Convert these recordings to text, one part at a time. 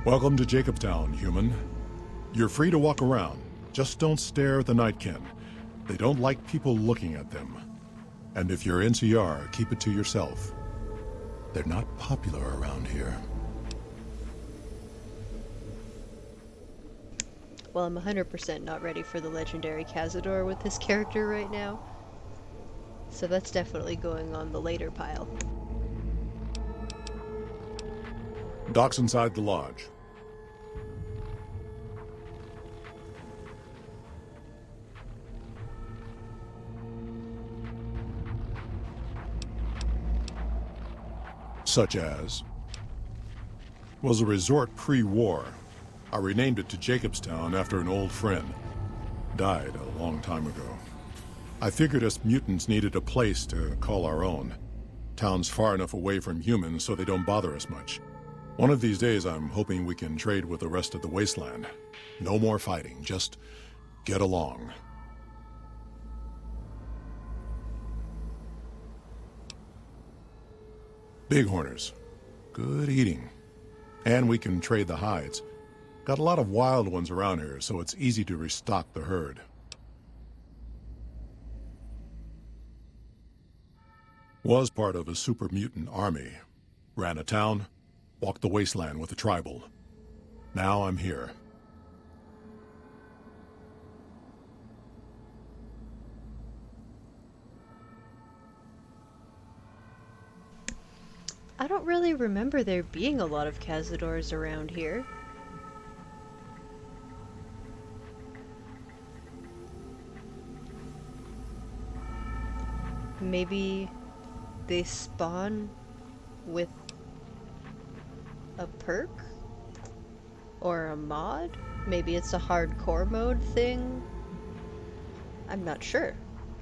Welcome to Jacobstown, human. You're free to walk around. Just don't stare at the Nightkin. They don't like people looking at them. And if you're NCR, keep it to yourself. They're not popular around here. Well, I'm 100% not ready for the legendary Cazador with this character right now. So that's definitely going on the later pile. Docks inside the lodge. Such as was a resort pre-war. I renamed it to Jacobstown after an old friend. Died a long time ago. I figured us mutants needed a place to call our own. Town's far enough away from humans so they don't bother us much. One of these days I'm hoping we can trade with the rest of the Wasteland. No more fighting, just get along. Bighorners. Good eating. And we can trade the hides. Got a lot of wild ones around here, so it's easy to restock the herd. Was part of a super mutant army. Ran a town, walked the wasteland with a tribal. Now I'm here. I don't really remember there being a lot of Cazadors around here. Maybe they spawn with a perk? Or a mod? Maybe it's a hardcore mode thing? I'm not sure.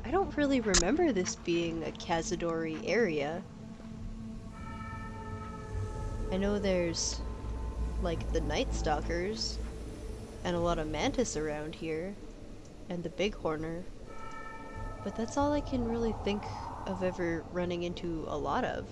I don't really remember this being a Cazador-y area. I know there's, like, the Night Stalkers, and a lot of Mantis around here, and the Bighorner, but that's all I can really think of ever running into a lot of.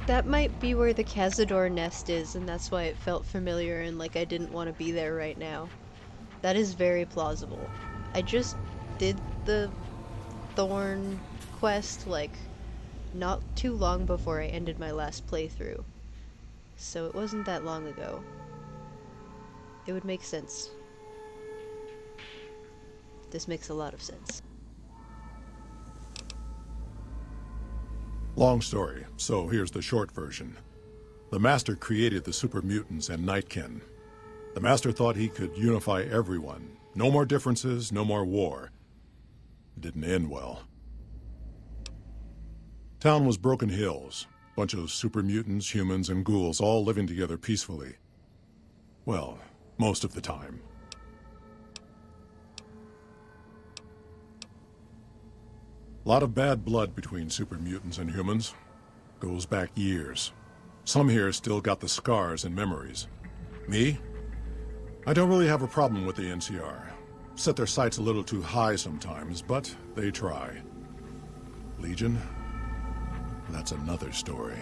That might be where the Cazador nest is, and that's why it felt familiar and like I didn't want to be there right now. That is very plausible. I just did the Thorn quest, like, not too long before I ended my last playthrough. So it wasn't that long ago. It would make sense. This makes a lot of sense. Long story, so here's the short version. The Master created the super mutants and Nightkin. The Master thought he could unify everyone. No more differences, no more war. It didn't end well. Town was Broken Hills. Bunch of super mutants, humans, and ghouls all living together peacefully. Well, most of the time. A lot of bad blood between super mutants and humans. Goes back years. Some here still got the scars and memories. Me? I don't really have a problem with the NCR. Set their sights a little too high sometimes, but they try. Legion? That's another story.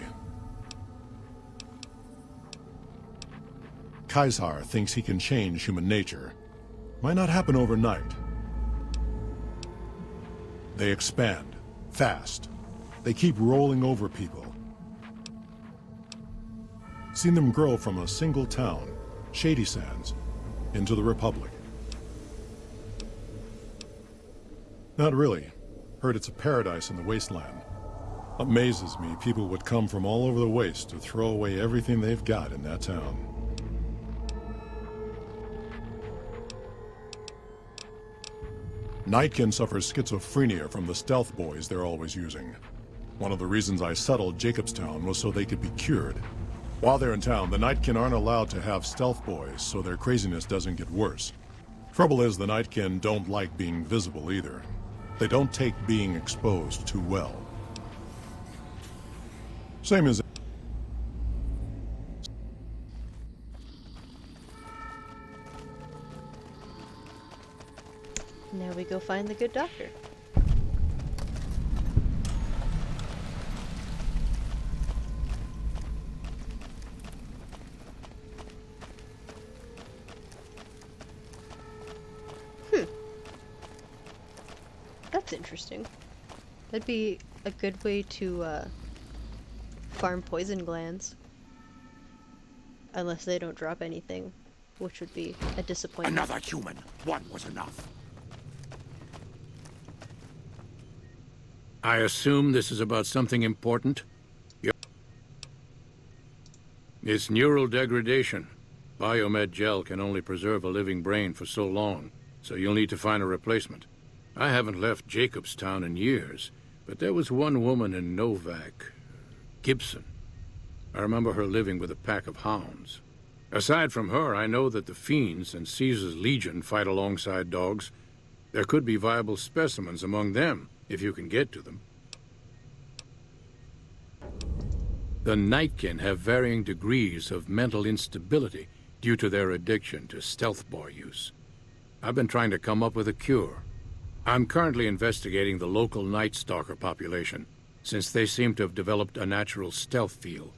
Kaisar thinks he can change human nature. Might not happen overnight. They expand, fast. They keep rolling over people. Seen them grow from a single town, Shady Sands, into the Republic. Not really. Heard it's a paradise in the Wasteland. Amazes me people would come from all over the Waste to throw away everything they've got in that town. Nightkin suffers schizophrenia from the stealth boys they're always using. One of the reasons I settled Jacobstown was so they could be cured. While they're in town, the Nightkin aren't allowed to have stealth boys, so their craziness doesn't get worse. Trouble is, the Nightkin don't like being visible either. They don't take being exposed too well. Same as Now we go find the good doctor. That's interesting. That'd be a good way to farm poison glands. Unless they don't drop anything, which would be a disappointment. Another human. One was enough. I assume this is about something important? Yep. It's neural degradation. Biomed gel can only preserve a living brain for so long, so you'll need to find a replacement. I haven't left Jacobstown in years, but there was one woman in Novak, Gibson. I remember her living with a pack of hounds. Aside from her, I know that the Fiends and Caesar's Legion fight alongside dogs. There could be viable specimens among them, if you can get to them. The Nightkin have varying degrees of mental instability due to their addiction to stealth boy use. I've been trying to come up with a cure. I'm currently investigating the local Night Stalker population, since they seem to have developed a natural stealth field.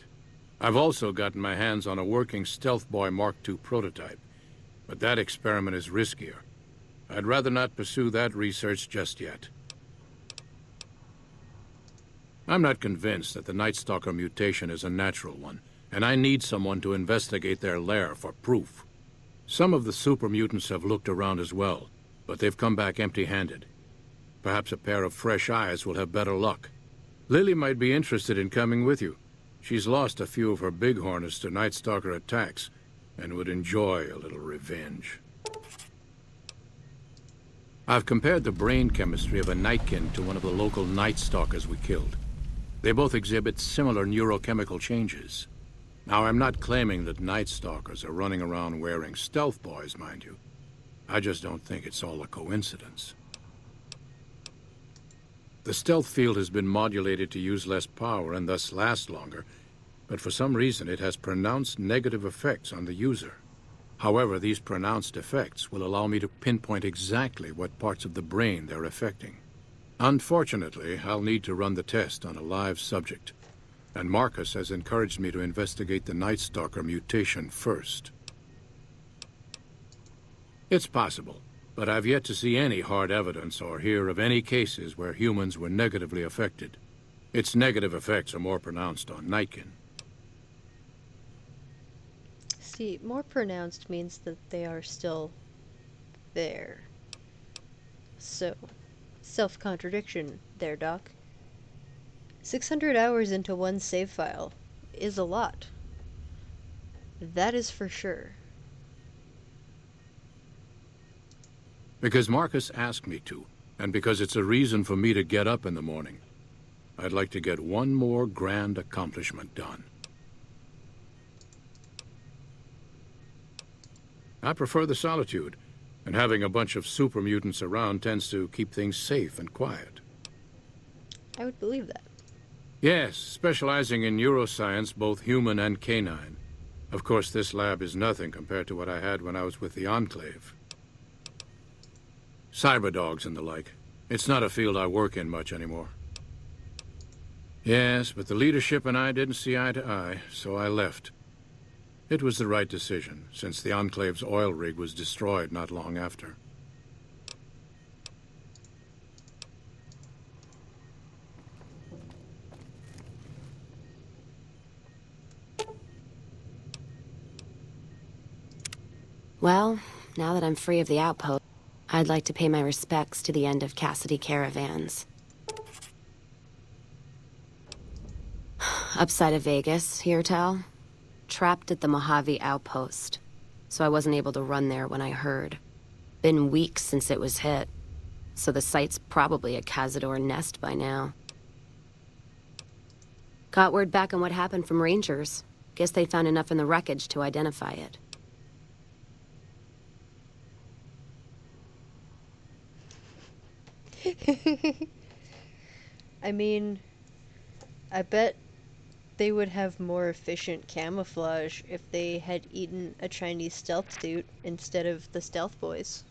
I've also gotten my hands on a working Stealth Boy Mark II prototype, but that experiment is riskier. I'd rather not pursue that research just yet. I'm not convinced that the Night Stalker mutation is a natural one, and I need someone to investigate their lair for proof. Some of the super mutants have looked around as well, but they've come back empty-handed. Perhaps a pair of fresh eyes will have better luck. Lily might be interested in coming with you. She's lost a few of her bighorners to Night Stalker attacks, and would enjoy a little revenge. I've compared the brain chemistry of a Nightkin to one of the local Night Stalkers we killed. They both exhibit similar neurochemical changes. Now, I'm not claiming that Night Stalkers are running around wearing stealth boys, mind you. I just don't think it's all a coincidence. The stealth field has been modulated to use less power and thus last longer, but for some reason it has pronounced negative effects on the user. However, these pronounced effects will allow me to pinpoint exactly what parts of the brain they're affecting. Unfortunately, I'll need to run the test on a live subject, and Marcus has encouraged me to investigate the Night Stalker mutation first. It's possible, but I've yet to see any hard evidence or hear of any cases where humans were negatively affected. Its negative effects are more pronounced on Nightkin. See, more pronounced means that they are still there. So, self-contradiction there, Doc. 600 hours into one save file is a lot. That is for sure. Because Marcus asked me to, and because it's a reason for me to get up in the morning. I'd like to get one more grand accomplishment done. I prefer the solitude, and having a bunch of super mutants around tends to keep things safe and quiet. I would believe that. Yes, specializing in neuroscience, both human and canine. Of course, this lab is nothing compared to what I had when I was with the Enclave. Cyberdogs and the like. It's not a field I work in much anymore. Yes, but the leadership and I didn't see eye to eye, so I left. It was the right decision, since the Enclave's oil rig was destroyed not long after. Well, now that I'm free of the outpost, I'd like to pay my respects to the end of Cassidy Caravans. Upside of Vegas, here, Tal. Trapped at the Mojave outpost, so I wasn't able to run there when I heard. Been weeks since it was hit, so the site's probably a Cazador nest by now. Got word back on what happened from Rangers. Guess they found enough in the wreckage to identify it. I mean, I bet they would have more efficient camouflage if they had eaten a Chinese stealth suit instead of the stealth boys.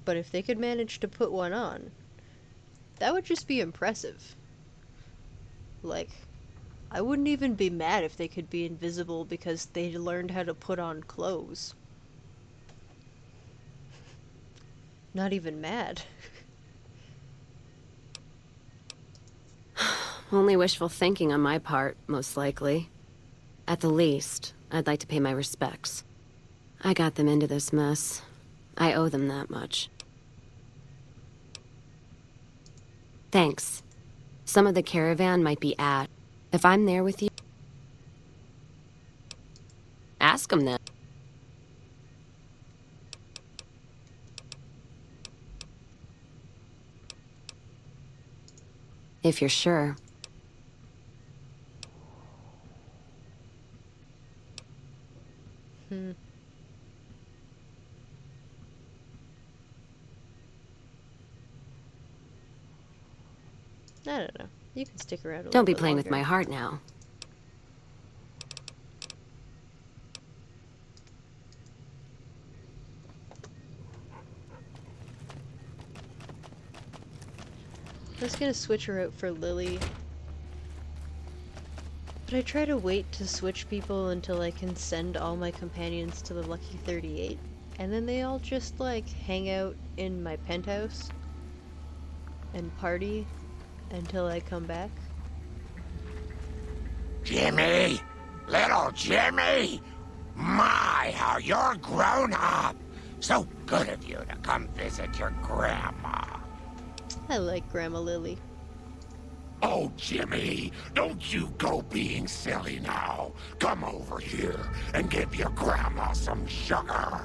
But if they could manage to put one on, that would just be impressive. Like, I wouldn't even be mad if they could be invisible because they learned how to put on clothes. Not even mad. Only wishful thinking on my part, most likely. At the least, I'd like to pay my respects. I got them into this mess. I owe them that much. Thanks. Some of the caravan might be at. If I'm there with you... Ask them then. If you're sure. I don't know. You can stick around a little Don't be bit playing with longer. my heart now. I was gonna switch her out for Lily. But I try to wait to switch people until I can send all my companions to the Lucky 38. And then they all just, like, hang out in my penthouse and party until I come back. Jimmy! Little Jimmy! My, how you're grown up! So good of you to come visit your grandma. I like Grandma Lily. Oh, Jimmy, don't you go being silly now. Come over here and give your grandma some sugar.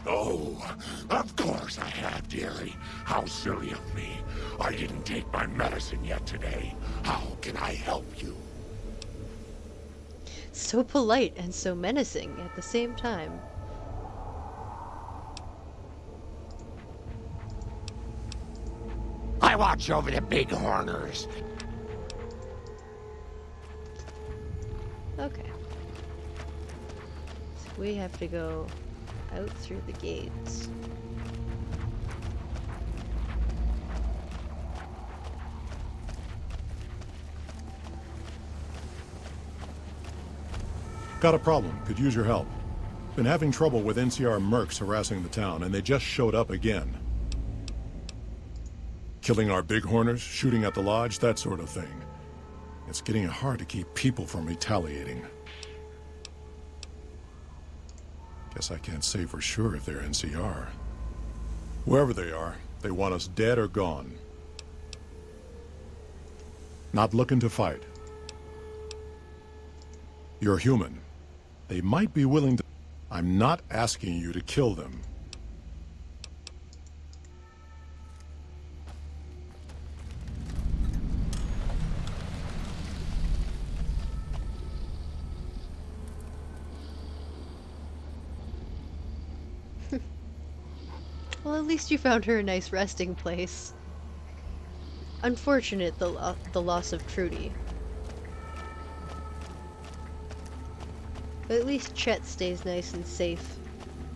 Oh, of course I have, dearie. How silly of me. I didn't take my medicine yet today. How can I help you? So polite and so menacing at the same time. I watch over the bighorners. Okay. So we have to go out through the gates. Got a problem. Could use your help. Been having trouble with NCR mercs harassing the town, and they just showed up again. Killing our bighorners, shooting at the lodge, that sort of thing. It's getting hard to keep people from retaliating. Guess I can't say for sure if they're NCR. Wherever they are, they want us dead or gone. Not looking to fight. You're human. They might be willing to... I'm not asking you to kill them. Well, at least you found her a nice resting place. Unfortunate, the loss of Trudy. But at least Chet stays nice and safe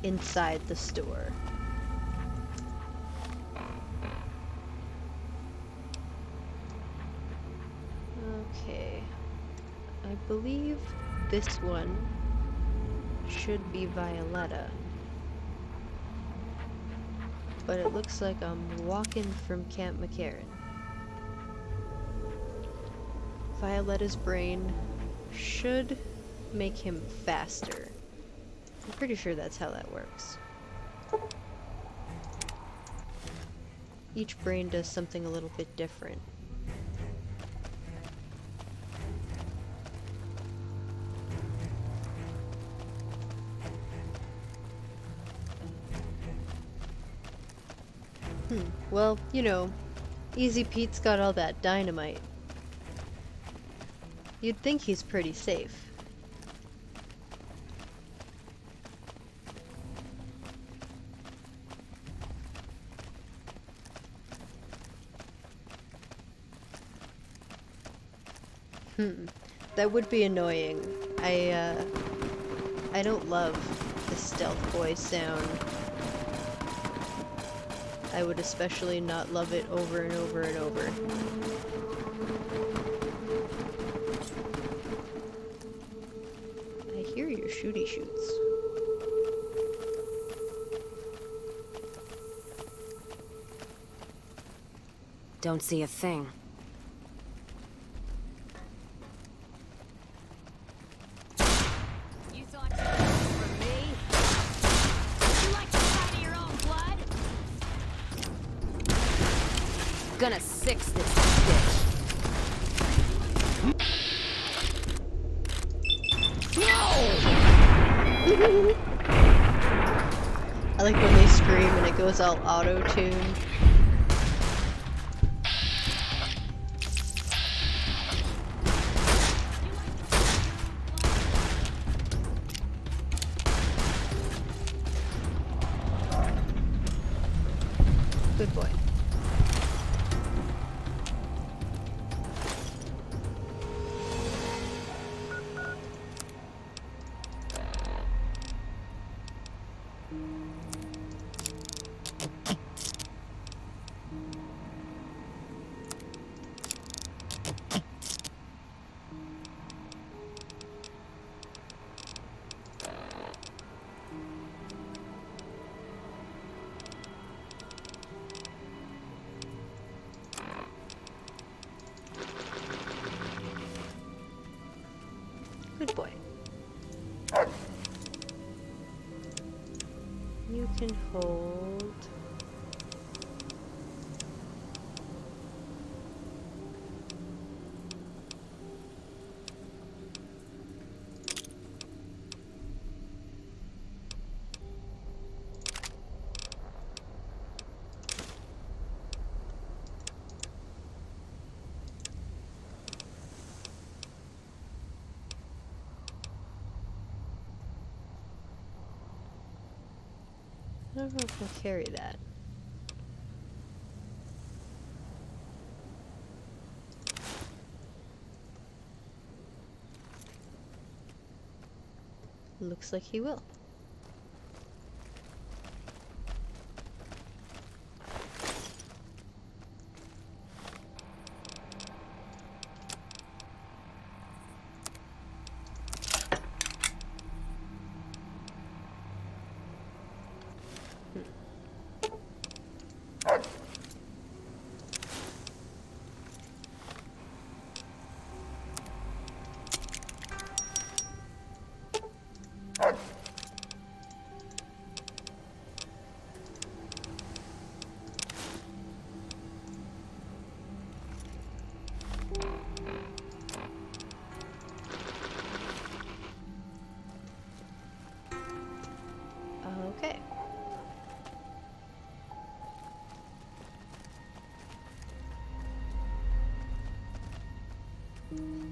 inside the store. Okay. I believe this one should be Violetta. But it looks like I'm walking from Camp McCarran. Violetta's brain should make him faster. I'm pretty sure that's how that works. Each brain does something a little bit different. Well, you know, Easy Pete's got all that dynamite. You'd think he's pretty safe. That would be annoying. I don't love the stealth boy sound. I would especially not love it over and over and over. I hear your shooty shoots. Don't see a thing. You thought you were for me? You like the sight of your own blood? Gonna six this bitch. I like when they scream and it goes all auto-tuned. Good boy. Good boy. You can hold. I don't know if we'll carry that. Looks like he will. Okay.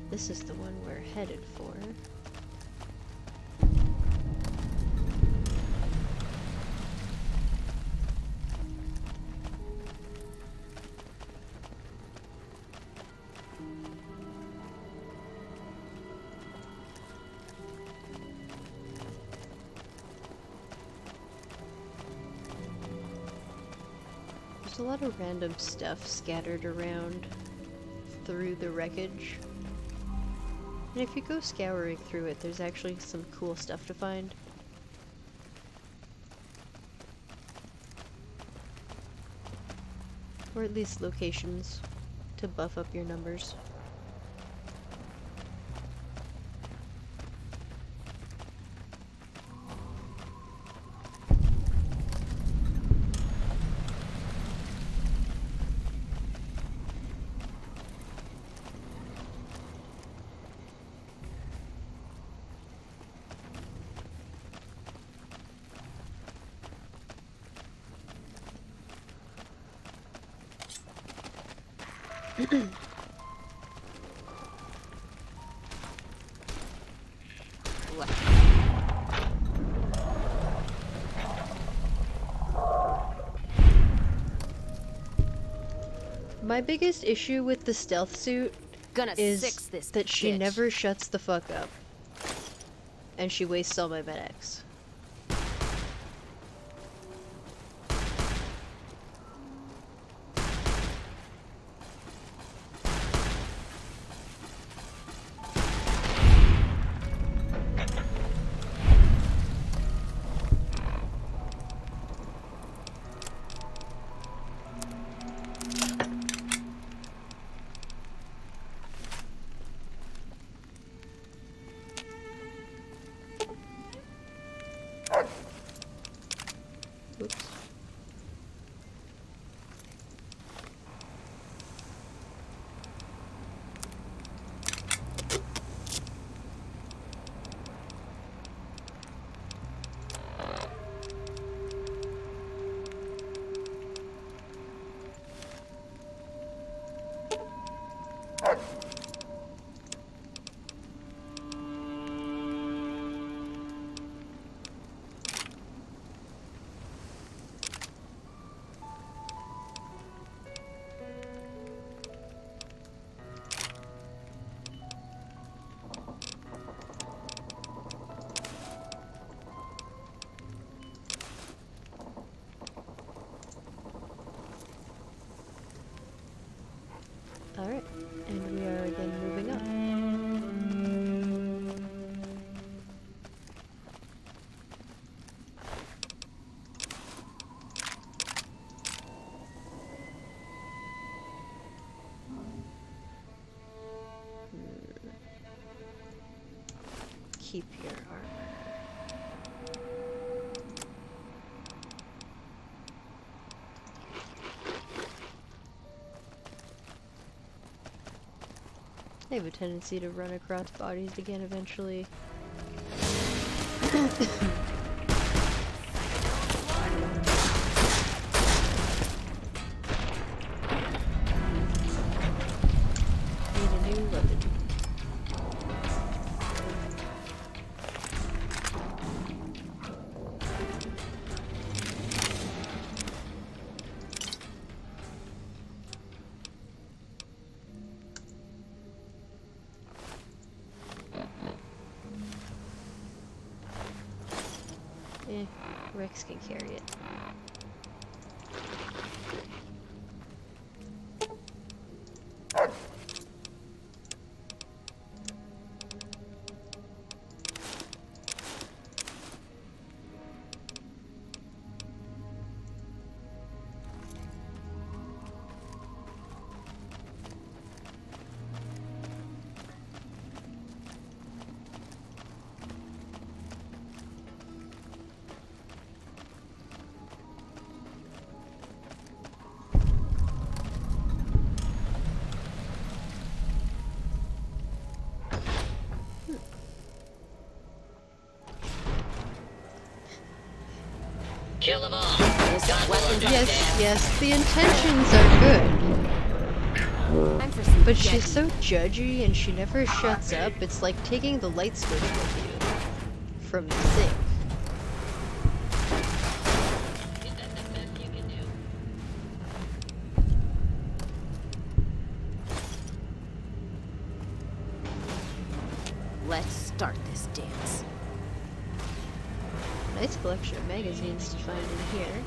This is the one we're headed for. There's a lot of random stuff scattered around through the wreckage. And if you go scouring through it, there's actually some cool stuff to find. Or at least locations to buff up your numbers. My biggest issue with the stealth suit is that she never shuts the fuck up. And she wastes all my medics. Alright, and we are again moving up. Keep your armor. I have a tendency to run across bodies again eventually. Need a new weapon. Rex can carry it. Kill them all. Yes, the intentions are good. Time for some But she's jetty. so judgy and she never shuts up. It's like taking the light switch with you from the sink. Is that the best you can do? Let's start this dance. Nice collection of magazines to find in here.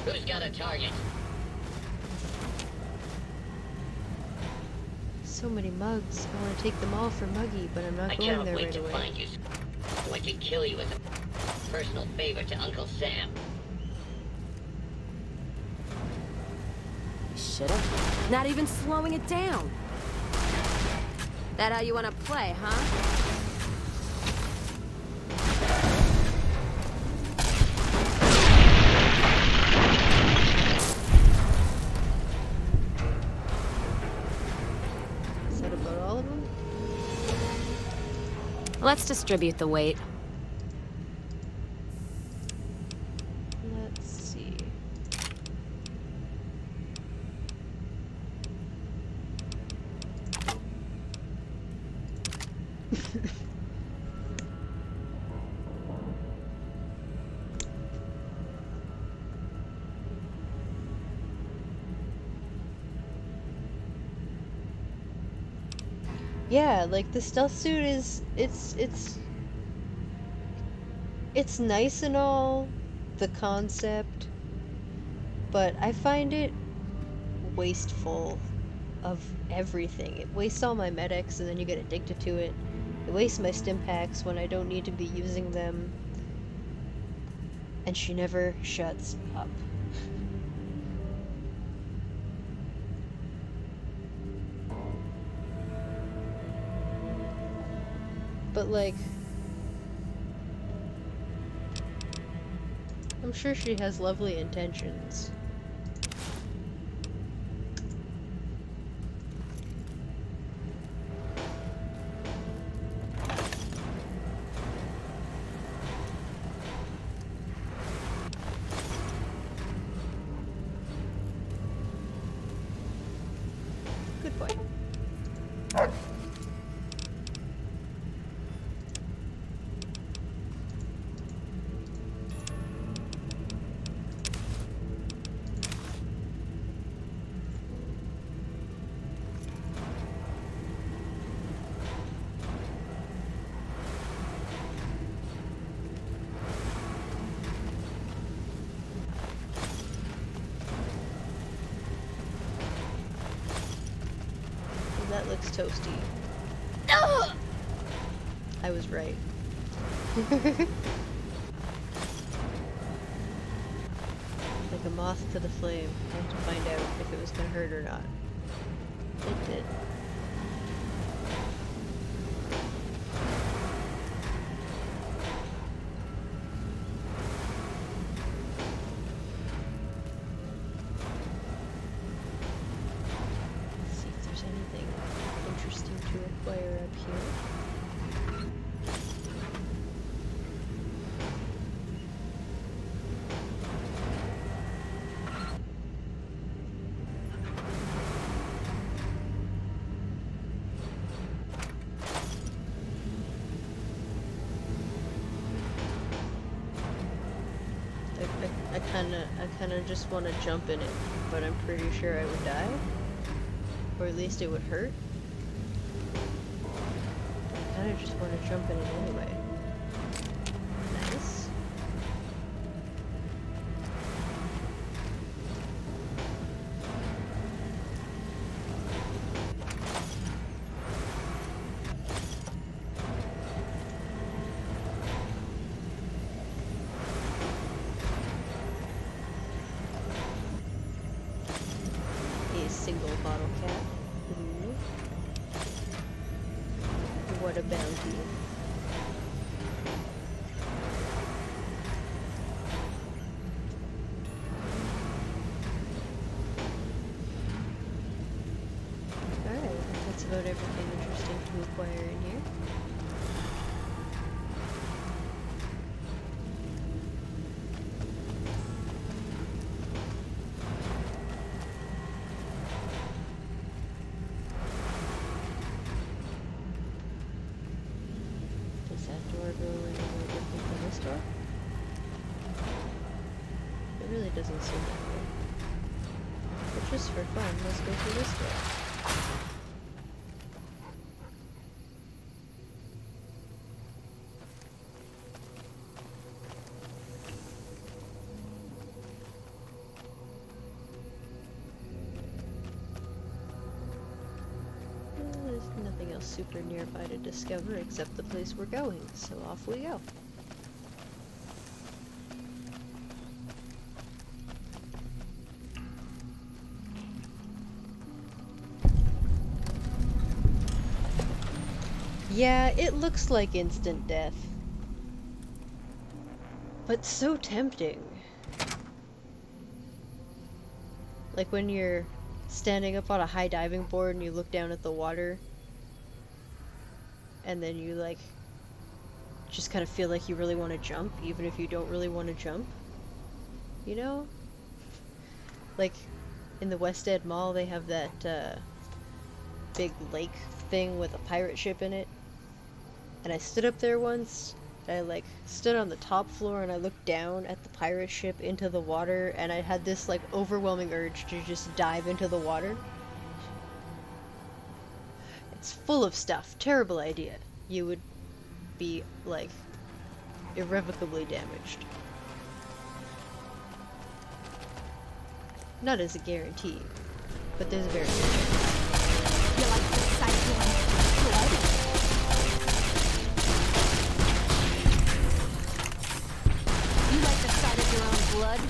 Who's got a target? So many mugs. I want to take them all for Muggy, but I'm not I going cannot there wait right to away. find you. I want to kill you as a personal favor to Uncle Sam. Should've. Not even slowing it down. That how you want to play, huh? Is that about all of them? Let's distribute the weight. Let's see. Yeah, like the stealth suit is it's nice and all, the concept, but I find it wasteful of everything. It wastes all my medics and then you get addicted to it. It wastes my stim packs when I don't need to be using them. And she never shuts up. But like, I'm sure she has lovely intentions. Good boy. looks toasty. I was right. Like a moth to the flame. I had to find out if it was gonna hurt or not. It did. Let's see if there's anything interesting to acquire up here. I kinda just want to jump in it, but I'm pretty sure I would die. Or at least it would hurt. I kinda just want to jump in it anyway. Nice. A single bottle cap. Ooh. What a bounty. Alright, that's about everything interesting to acquire in here. Does that door go any more different than this door? It really doesn't seem that way. But just for fun, let's go through this door. There's nothing else super nearby to discover except the place we're going, so off we go. Yeah, it looks like instant death. But so tempting. Like when you're standing up on a high diving board and you look down at the water and then you like just kind of feel like you really want to jump even if you don't really want to jump, you know? Like in the West Mall they have that big lake thing with a pirate ship in it, and I stood up there once. I like stood on the top floor and I looked down at the pirate ship into the water, and I had this like overwhelming urge to just dive into the water. It's full of stuff. Terrible idea. You would be like irrevocably damaged. Not as a guarantee, but there's a very good chance. You like the sight of your blood? You like the sight of your own blood?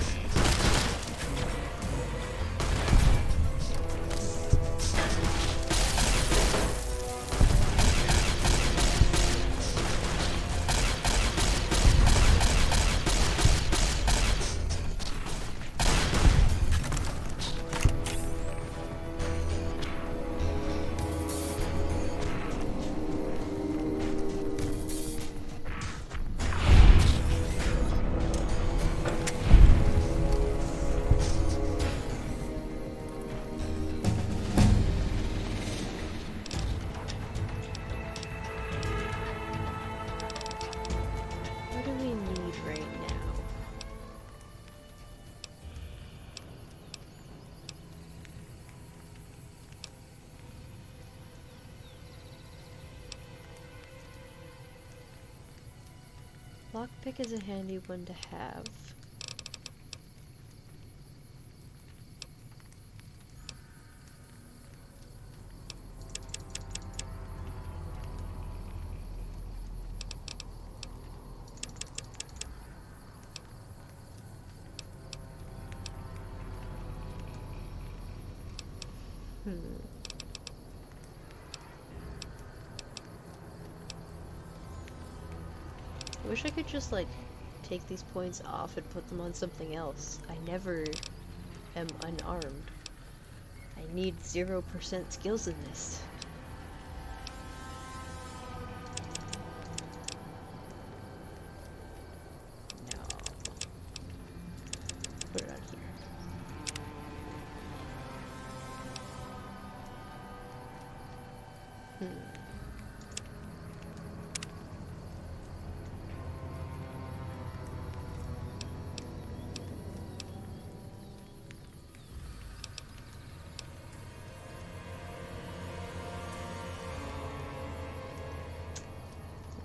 What do we need right now? Lockpick is a handy one to have. I wish I could just, like, take these points off and put them on something else. I never am unarmed. I need 0% skills in this. No. Put it on here.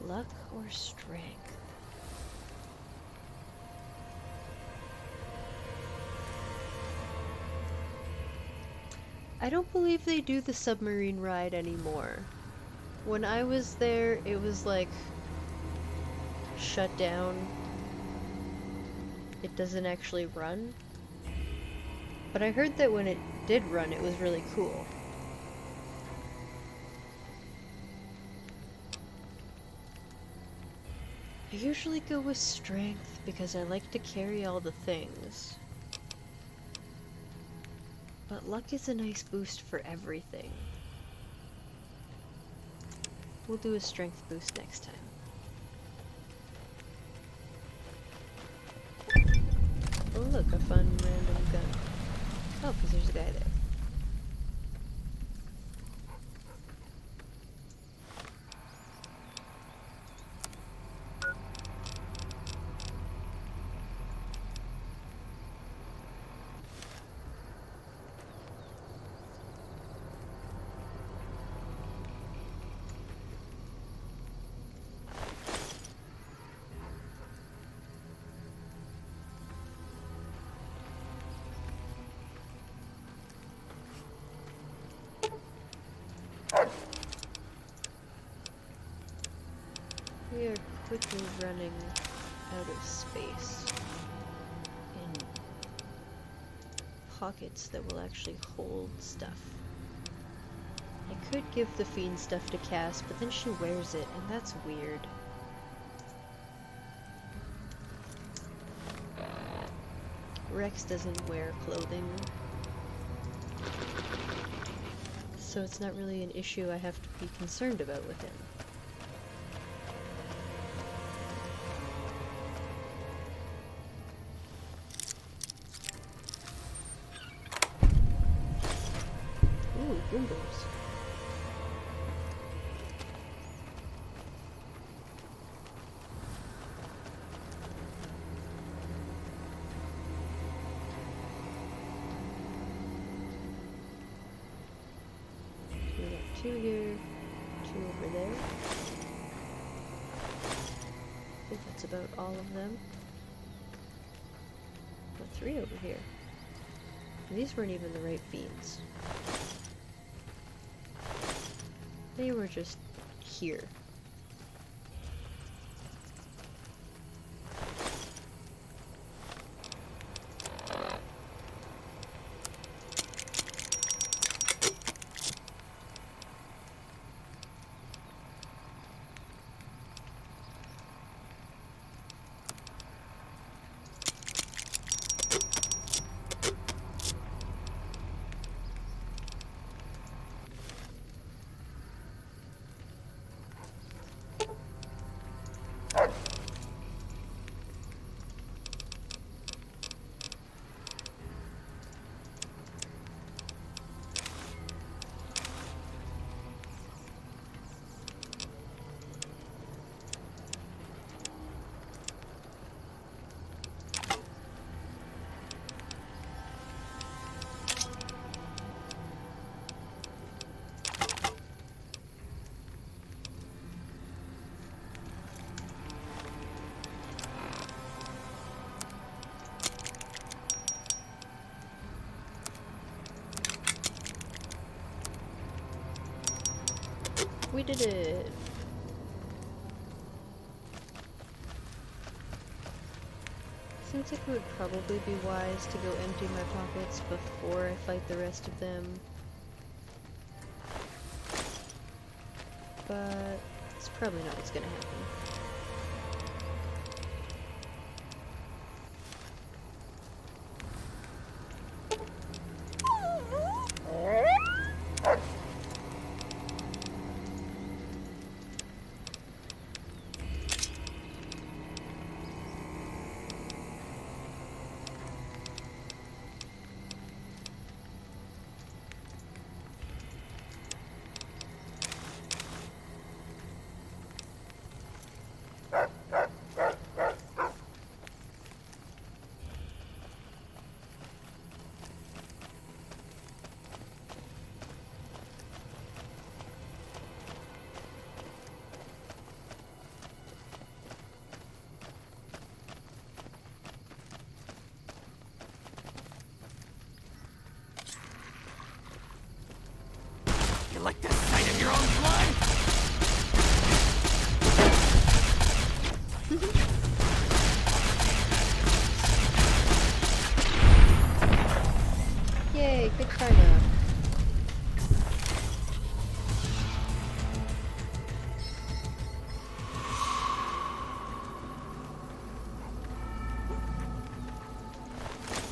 Luck or strength? I don't believe they do the submarine ride anymore. When I was there, it was like shut down. It doesn't actually run. But I heard that when it did run, it was really cool. I usually go with strength because I like to carry all the things. But luck is a nice boost for everything. We'll do a strength boost next time. Oh look, a fun random gun. Oh, because there's a guy there. We are quickly running out of space in pockets that will actually hold stuff. I could give the Fiend stuff to Cass, but then she wears it, and that's weird. Rex doesn't wear clothing, so it's not really an issue I have to be concerned about with him. Ooh, windows. We got 2 here, 2 over there. I think that's about all of them. Got 3 over here. And these weren't even the right beans. They were just here. We did it! Seems like it would probably be wise to go empty my pockets before I fight the rest of them. But it's probably not what's gonna happen.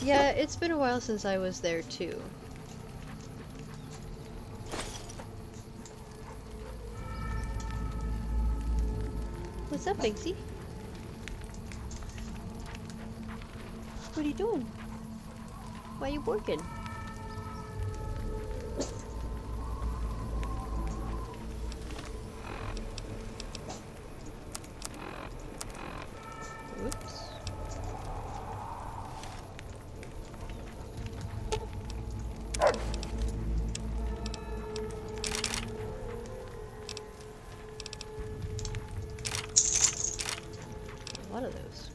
Yeah, it's been a while since I was there too. What's up, Bigsy? What are you doing? Why are you working? Whoops. A lot of those.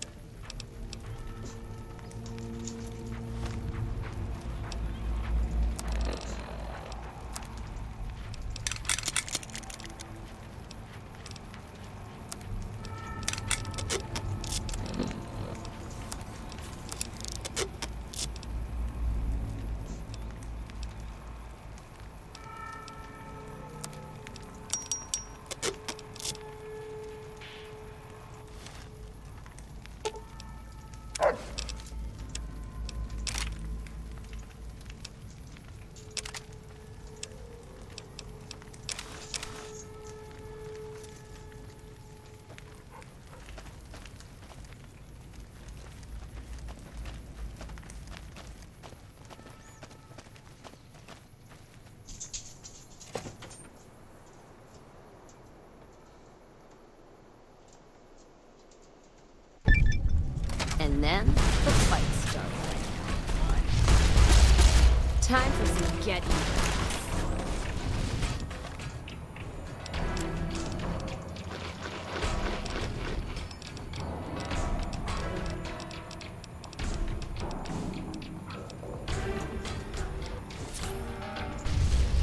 And then the fight started. Time for some get even.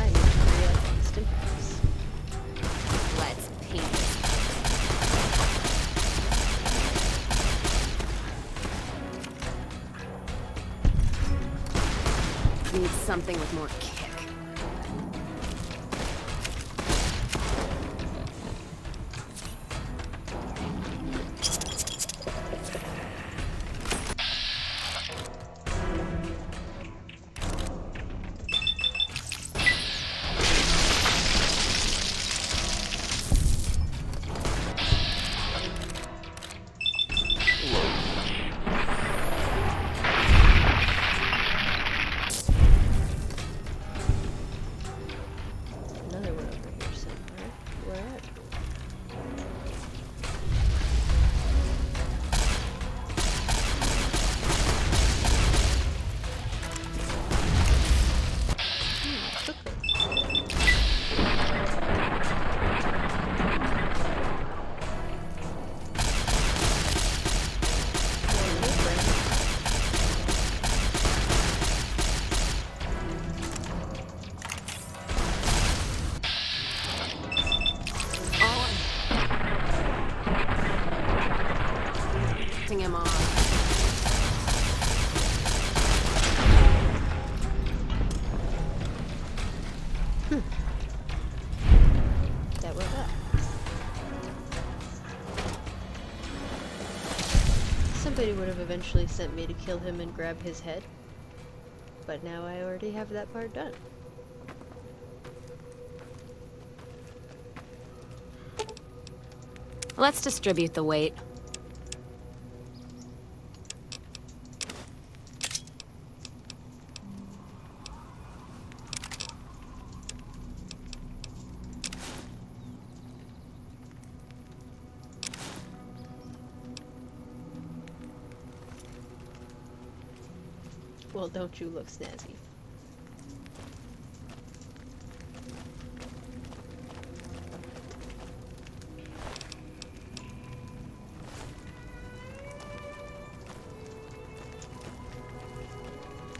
I need to hurry up on Stimpaks. Let's paint this. Need something with more kick. Another one over here somewhere. Where at? Putting him on. That was up. Somebody would have eventually sent me to kill him and grab his head. But now I already have that part done. Let's distribute the weight. Well, don't you look snazzy.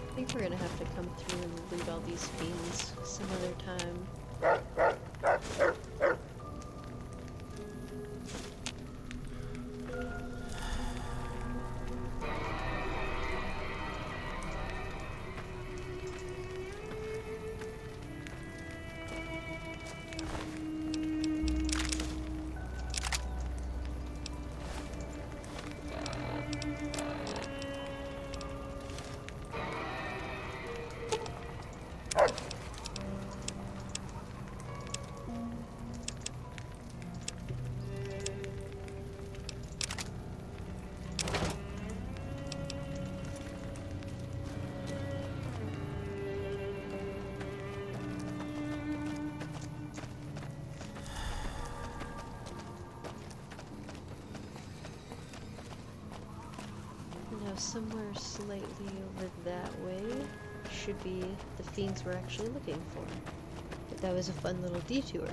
I think we're gonna have to come through and loot all these fiends some other time. Now somewhere slightly over that way should be the fiends we're actually looking for. But that was a fun little detour.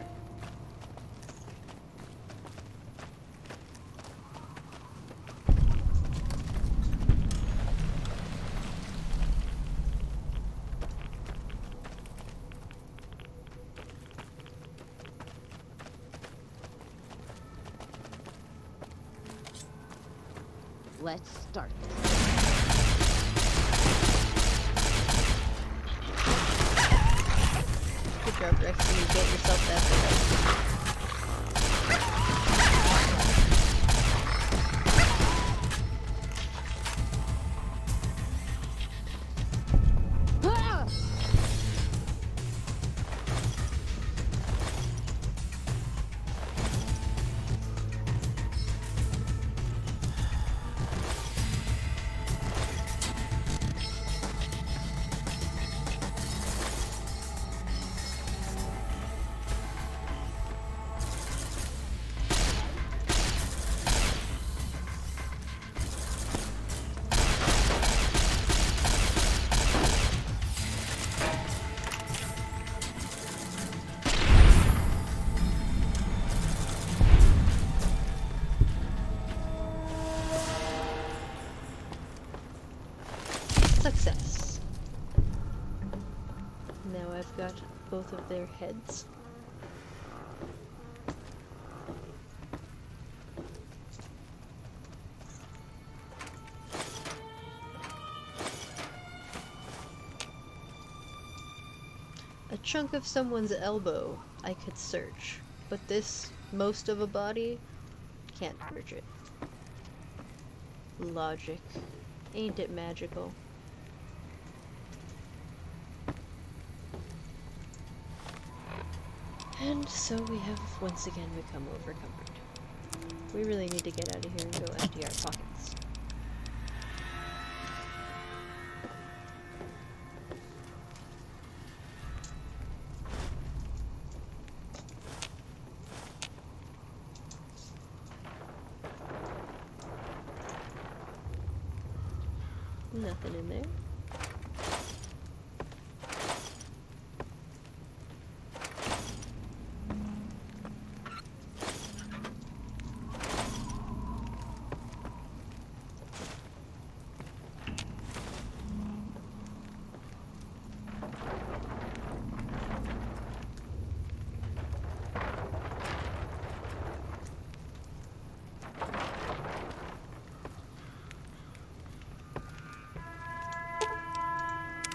Let's start. Good job, Rex. You get yourself that thing. Success. Now I've got both of their heads. A chunk of someone's elbow I could search, but this most of a body can't search it. Logic. Ain't it magical? And so we have once again become overcumbered. We really need to get out of here and go empty our pockets. Nothing in there.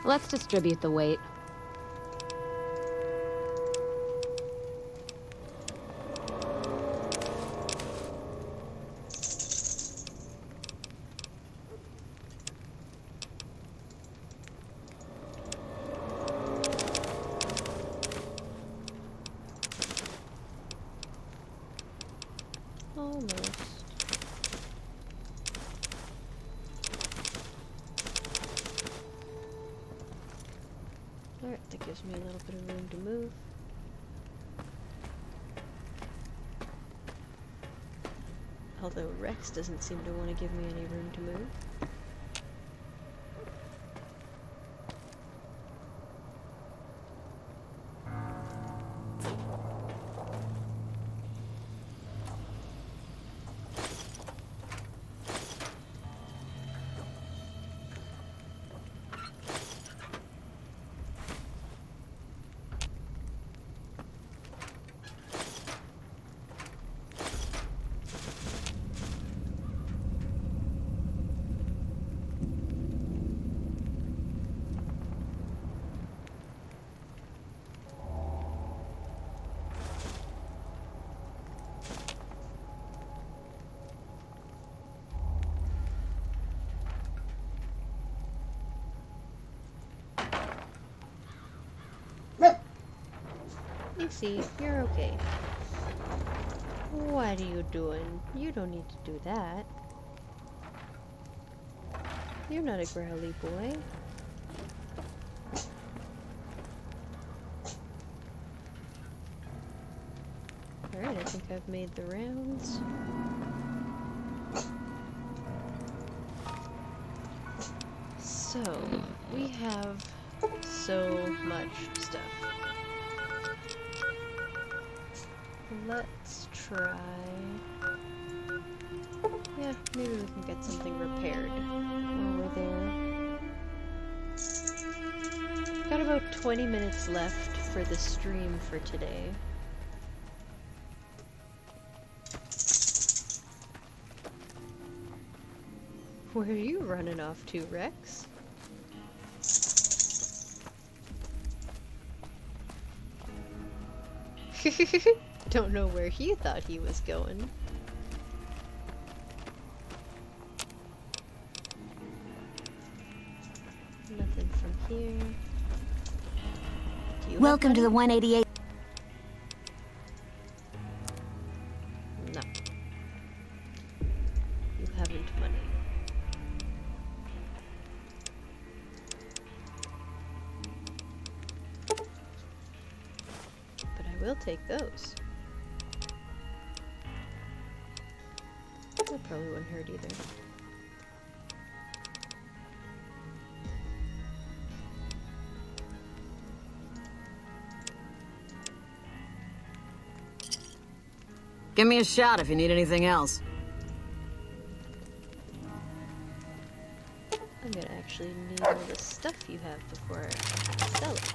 Let's distribute the weight. Almost. Alright, that gives me a little bit of room to move. Although Rex doesn't seem to want to give me any room to move. Nixie, you're okay. What are you doing? You don't need to do that. You're not a growly boy. Alright, I think I've made the rounds. So, we have so much stuff. Let's try... Yeah, maybe we can get something repaired while we're there. Got about 20 minutes left for the stream for today. Where are you running off to, Rex? Don't know where he thought he was going. Nothing from here. Do you Welcome to the 188. No. You haven't money. But I will take those. That probably wouldn't hurt either. Give me a shout if you need anything else. I'm gonna actually need all the stuff you have before I sell it.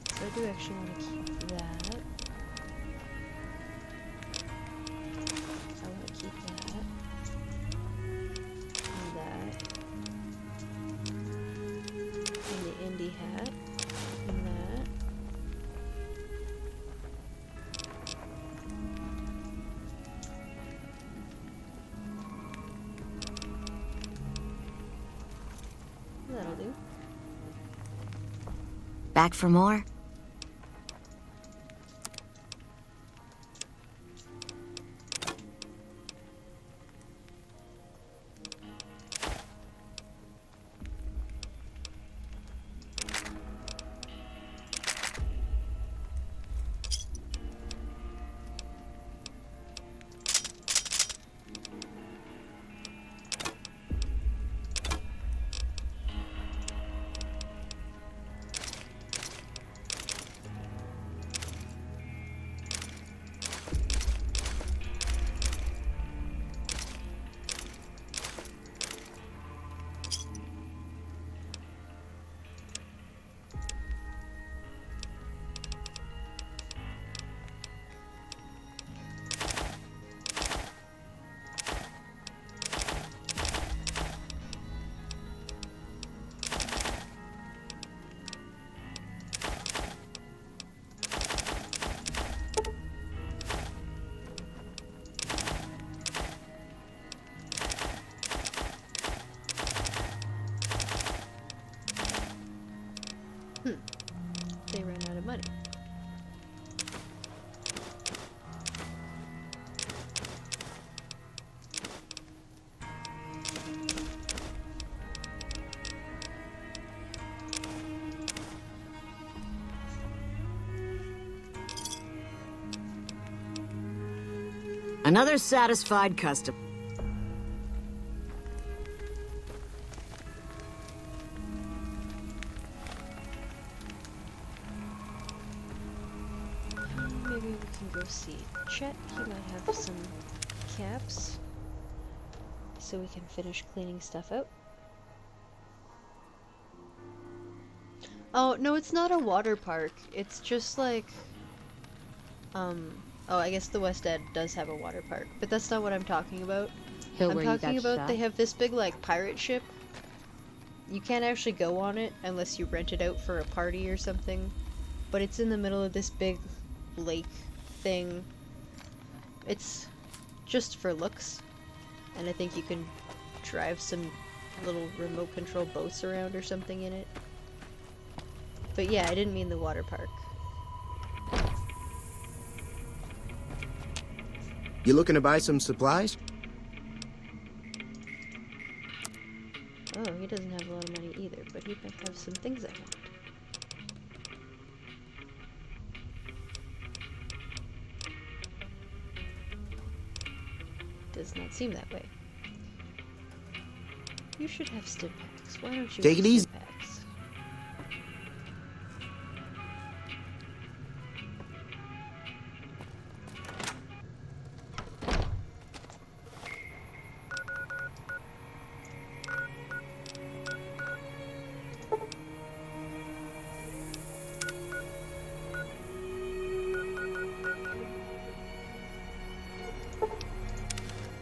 So I do actually want to keep that. I want to keep that. And that. And the indie hat. And that. That'll do. Back for more? They ran out of money. Another satisfied customer. Maybe we can go see Chet. He might have some caps. So we can finish cleaning stuff out. Oh, no, it's not a water park. It's just like... Oh, I guess the West End does have a water park. But that's not what I'm talking about. Hill I'm where you talking got about shot? they have this big, like, pirate ship. You can't actually go on it unless you rent it out for a party or something. But it's in the middle of this big lake thing. It's just for looks. And I think you can drive some little remote control boats around or something in it. But yeah, I didn't mean the water park. You looking to buy some supplies? Oh, he doesn't have a lot of money either, but he might have some things I want. not seem that way. You should have stim packs. Why don't you Take have it easy. stim packs?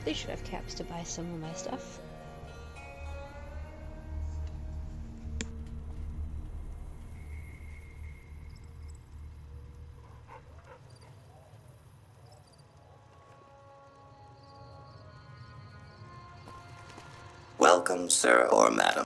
They should have caps to buy some of my stuff. Welcome, sir or madam.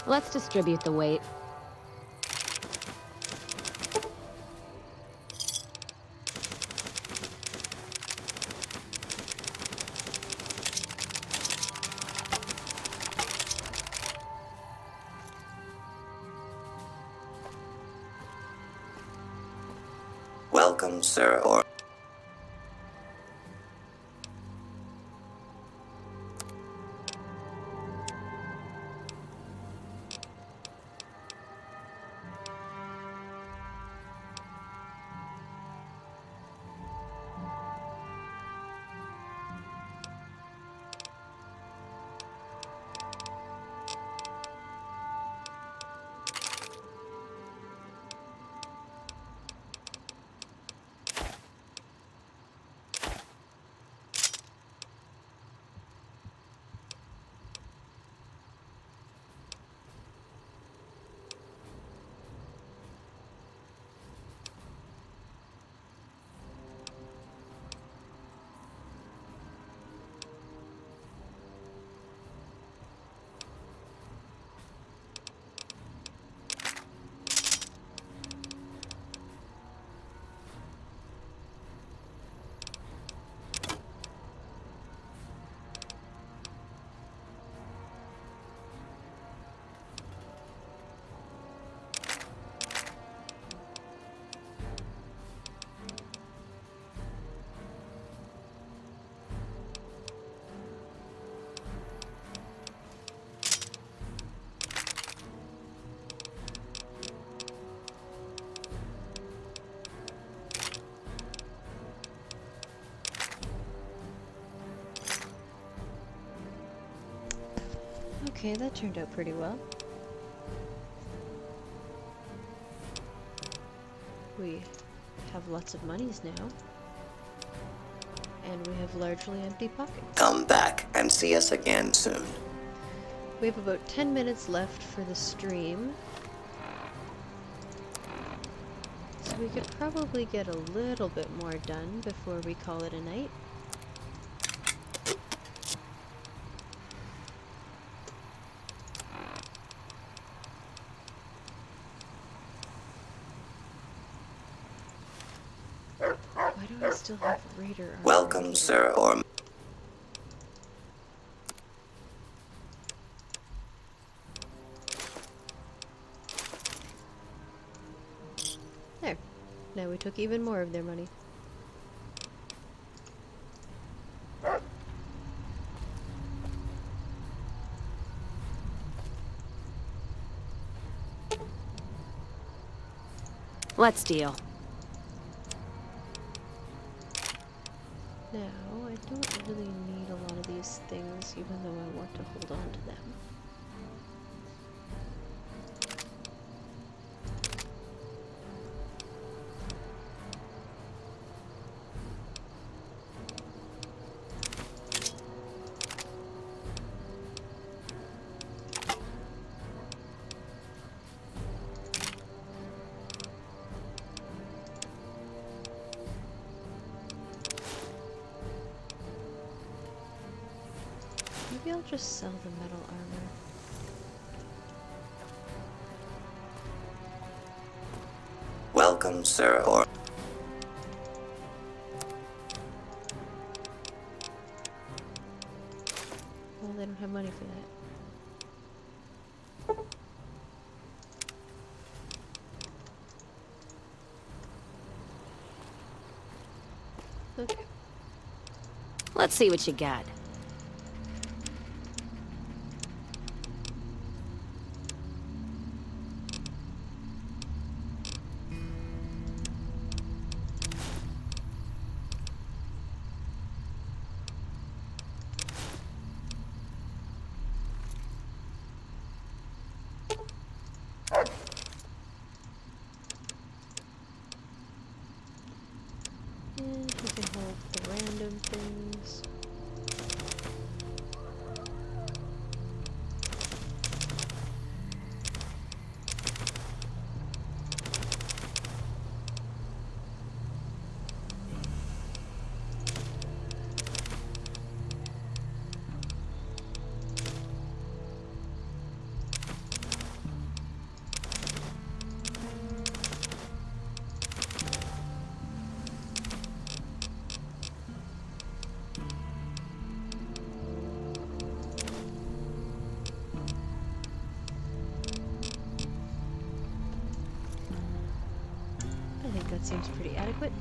Let's distribute the weight. Welcome, sir or... Okay, that turned out pretty well. We have lots of monies now. And we have largely empty pockets. Come back and see us again soon. We have about 10 minutes left for the stream. So we could probably get a little bit more done before we call it a night. Why do I still have Raider armor Welcome, here? sir or... There. Now we took even more of their money. Let's deal. Now, I don't really need a lot of these things, even though I want to hold on to them. Maybe I'll just sell the metal armor. Welcome, Sir or... Well, they don't have money for that. Okay. Let's see what you got. And we can hold the random things. I think that seems pretty adequate.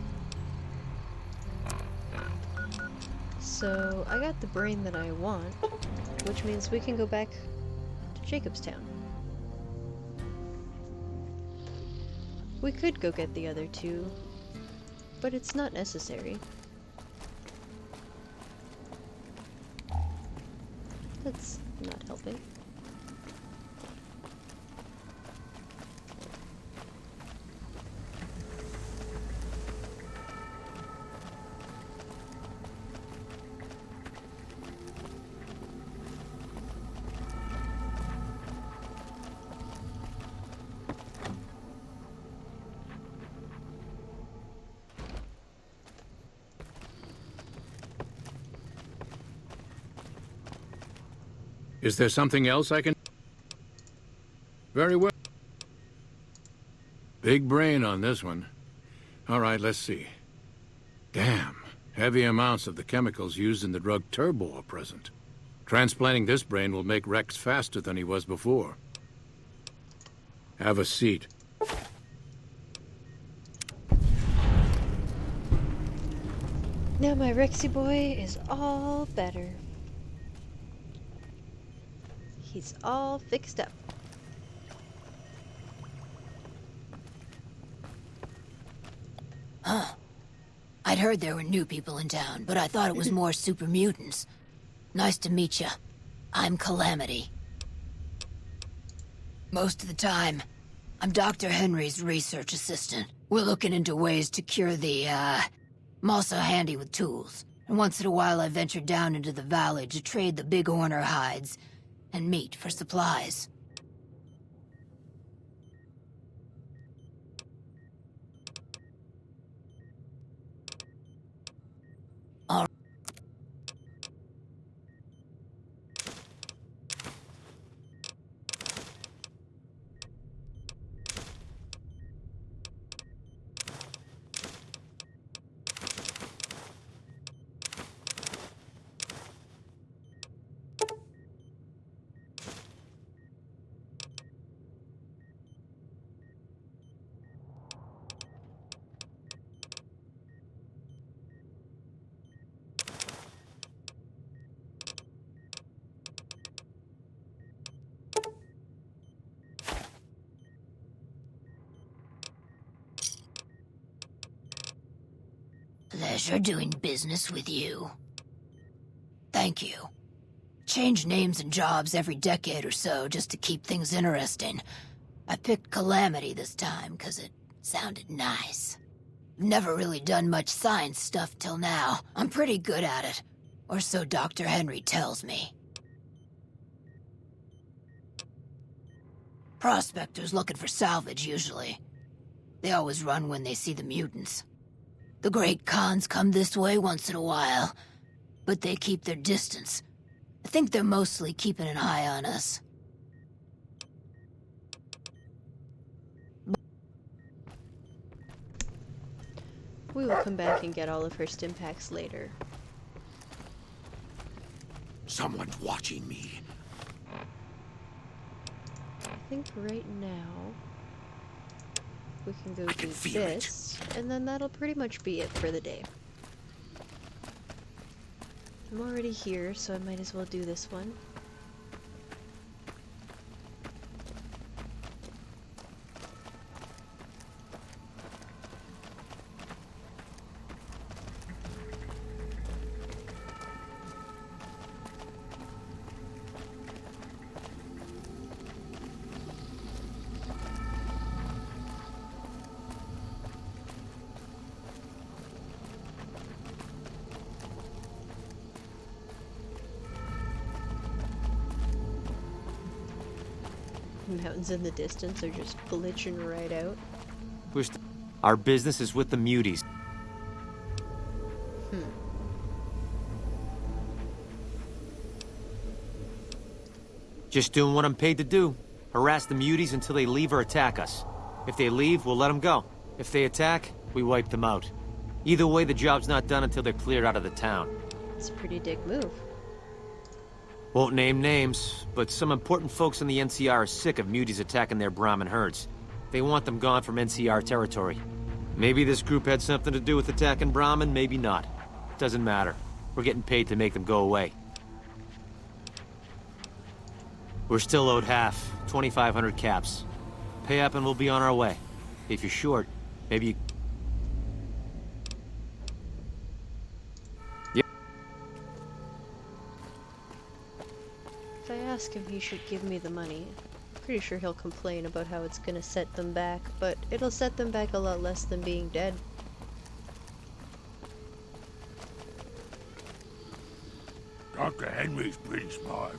So, I got the brain that I want, which means we can go back to Jacobstown. We could go get the other two, but it's not necessary. That's not helping. Is there something else I can... Very well. Big brain on this one. All right, let's see. Damn. Heavy amounts of the chemicals used in the drug Turbo are present. Transplanting this brain will make Rex faster than he was before. Have a seat. Now my Rexy boy is all better. He's all fixed up. Huh. I'd heard there were new people in town, but I thought it was more super mutants. Nice to meet you. I'm Calamity. Most of the time, I'm Dr. Henry's research assistant. We're looking into ways to cure the, I'm also handy with tools. And once in a while I venture down into the valley to trade the big horner hides and meat for supplies. All Pleasure doing business with you. Thank you. Change names and jobs every decade or so just to keep things interesting. I picked Calamity this time because it sounded nice. I've never really done much science stuff till now. I'm pretty good at it. Or so Dr. Henry tells me. Prospectors looking for salvage, usually. They always run when they see the mutants. The great Khans come this way once in a while, but they keep their distance. I think they're mostly keeping an eye on us. We will come back and get all of her stim packs later. Someone's watching me. I think right now we can go I can do feel it. this, and then that'll pretty much be it for the day. I'm already here, so I might as well do this one. Mountains in the distance are just glitching right out. Our business is with the muties. Just doing what I'm paid to do. Harass the muties until they leave or attack us. If they leave, we'll let them go. If they attack, we wipe them out. Either way, the job's not done until they're cleared out of the town. It's a pretty dick move. Won't name names, but some important folks in the NCR are sick of muties attacking their Brahmin herds. They want them gone from NCR territory. Maybe this group had something to do with attacking Brahmin, maybe not. Doesn't matter. We're getting paid to make them go away. We're still owed half, 2,500 caps. Pay up and we'll be on our way. If you're short, maybe you... If I ask him, he should give me the money. Pretty sure he'll complain about how it's gonna set them back, but it'll set them back a lot less than being dead. Dr. Henry's pretty smart.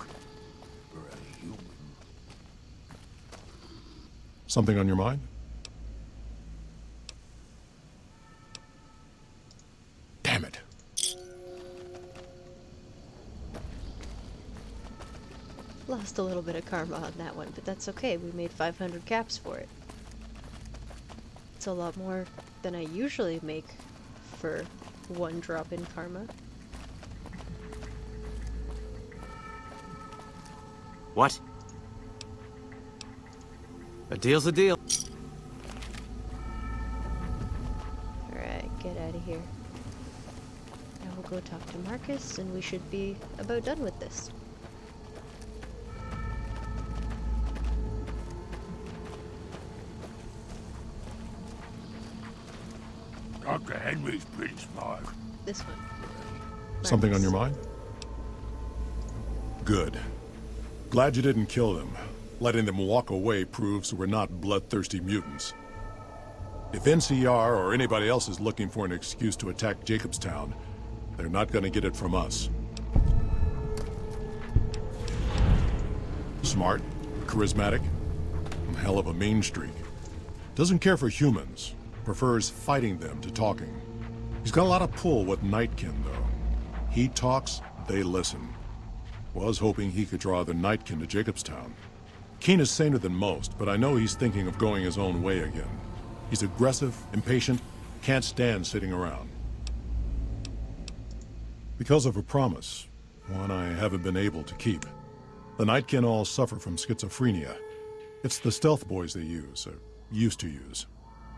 For a human. Something on your mind? Damn it. Lost a little bit of karma on that one, but that's okay. We made 500 caps for it. It's a lot more than I usually make for one drop in karma. What? A deal's a deal. Alright, get out of here. Now we'll go talk to Marcus, and we should be about done with this. Dr. Henry's pretty smart. This one. Something on your mind? Good. Glad you didn't kill them. Letting them walk away proves we're not bloodthirsty mutants. If NCR or anybody else is looking for an excuse to attack Jacobstown, they're not gonna get it from us. Smart, charismatic, and hell of a mean streak. Doesn't care for humans, prefers fighting them to talking. He's got a lot of pull with Nightkin, though. He talks, they listen. Was hoping he could draw the Nightkin to Jacobstown. Keen is saner than most, but I know he's thinking of going his own way again. He's aggressive, impatient, can't stand sitting around. Because of a promise, one I haven't been able to keep. The Nightkin all suffer from schizophrenia. It's the stealth boys they use, or used to use.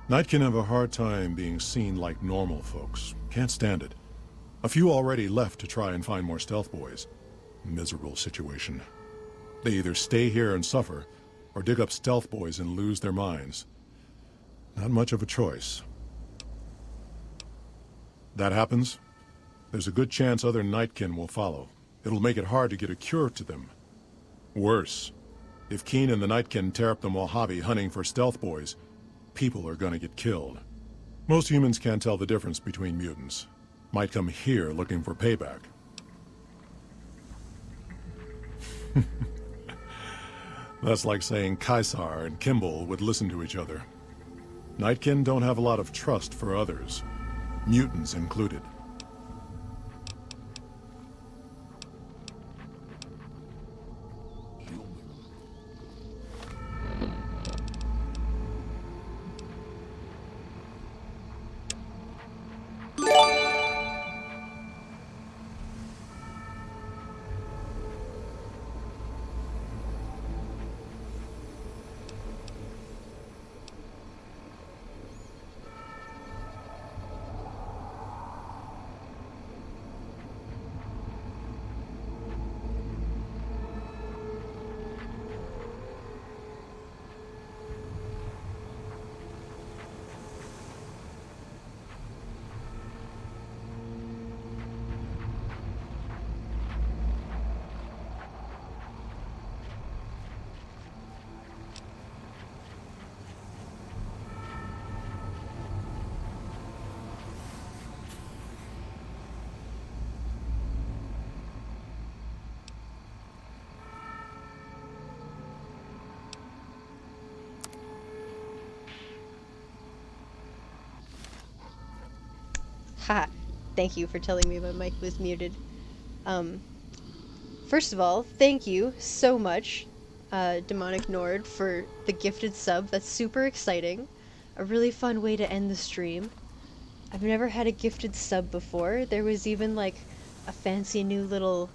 Nightkin have a hard time being seen like normal folks. Can't stand it. A few already left to try and find more stealth boys. Miserable situation. They either stay here and suffer, or dig up stealth boys and lose their minds. Not much of a choice. That happens, there's a good chance other Nightkin will follow. It'll make it hard to get a cure to them. Worse, if Keen and the Nightkin tear up the Mojave hunting for stealth boys, people are gonna get killed. Most humans can't tell the difference between mutants. Might come here looking for payback. That's like saying Caesar and Kimball would listen to each other. Nightkin don't have a lot of trust for others, mutants included. Ha! Thank you for telling me my mic was muted. First of all, thank you so much, Demonic Nord, for the gifted sub. That's super exciting. A really fun way to end the stream. I've never had a gifted sub before. There was even like a fancy new little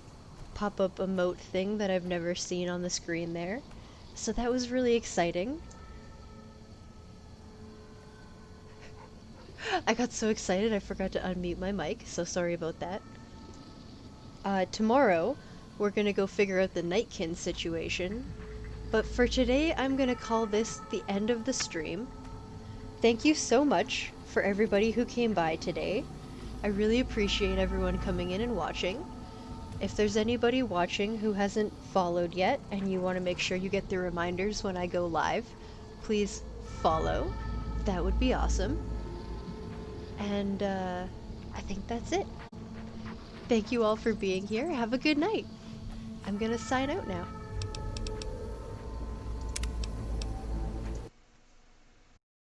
pop-up emote thing that I've never seen on the screen there. So that was really exciting. I got so excited I forgot to unmute my mic, so sorry about that. Tomorrow, we're gonna go figure out the Nightkin situation. But for today, I'm gonna call this the end of the stream. Thank you so much for everybody who came by today. I really appreciate everyone coming in and watching. If there's anybody watching who hasn't followed yet and you want to make sure you get the reminders when I go live, please follow. That would be awesome. And I think that's it. Thank you all for being here. Have a good night. I'm gonna sign out now.